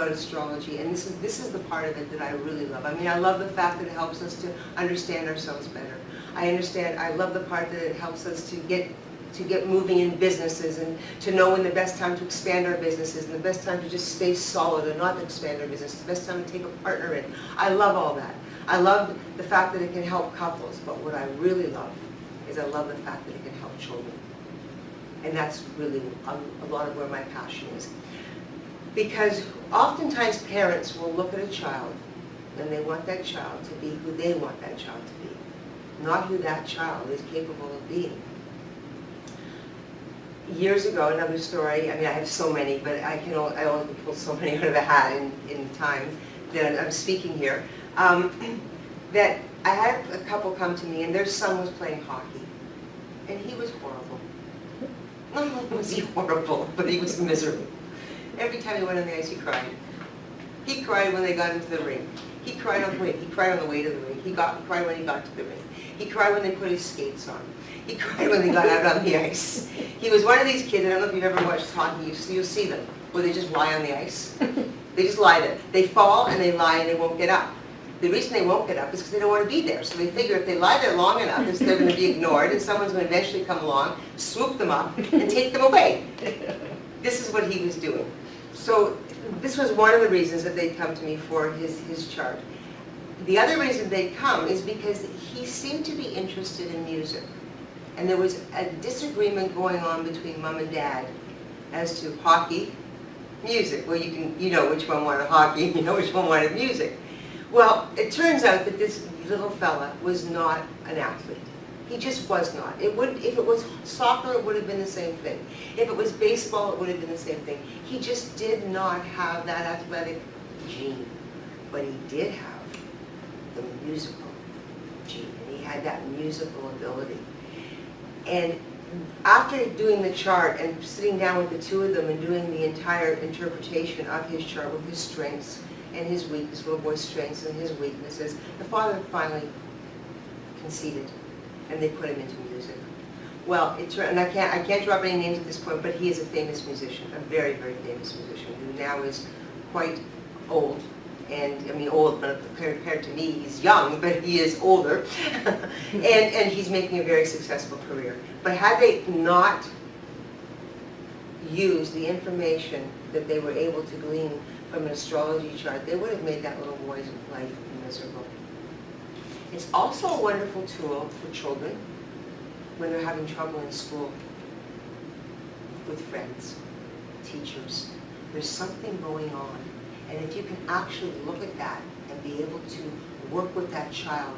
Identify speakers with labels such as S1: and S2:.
S1: about astrology, and this is the part of it that I really love. I mean, I love the fact that it helps us to understand ourselves better. I love the part that it helps us to get moving in businesses, and to know when the best time to expand our businesses and the best time to just stay solid and not to expand our business, the best time to take a partner in. I love all that. I love the fact that it can help couples, but what I really love is I love the fact that it can help children. And that's really a lot of where my passion is. Because oftentimes parents will look at a child and they want that child to be who they want that child to be, not who that child is capable of being. Years ago, another story, I mean, I have so many, but I only pull so many out of a hat in time that I'm speaking here, that I had a couple come to me and their son was playing hockey, and he was horrible. Not only was he horrible, but he was miserable. Every time he went on the ice, he cried. He cried when they got into the ring. He cried on the way to the ring. He cried when he got to the ring. He cried when they put his skates on. He cried when they got out on the ice. He was one of these kids, I don't know if you've ever watched hockey, you'll see them, where they just lie on the ice. They just lie there. They fall and they lie and they won't get up. The reason they won't get up is because they don't want to be there. So they figure if they lie there long enough, they're going to be ignored, and someone's going to eventually come along, swoop them up, and take them away. This is what he was doing. So this was one of the reasons that they'd come to me for his chart. The other reason they'd come is because he seemed to be interested in music. And there was a disagreement going on between mom and dad as to hockey, music. Well, you know which one wanted hockey, you know which one wanted music. Well, it turns out that this little fella was not an athlete. He just was not. If it was soccer, it would have been the same thing. If it was baseball, it would have been the same thing. He just did not have that athletic gene. But he did have the musical gene, and he had that musical ability. And after doing the chart and sitting down with the two of them and doing the entire interpretation of his chart with his strengths and his weaknesses, little boy's strengths and his weaknesses, the father finally conceded, and they put him into music. Well, and I can't drop any names at this point, but he is a famous musician, a very, very famous musician, who now is quite old. And I mean old, but compared to me, he's young, but he is older. and he's making a very successful career. But had they not used the information that they were able to glean from an astrology chart, they would have made that little boy's life miserable. It's also a wonderful tool for children when they're having trouble in school, with friends, teachers. There's something going on. And if you can actually look at that and be able to work with that child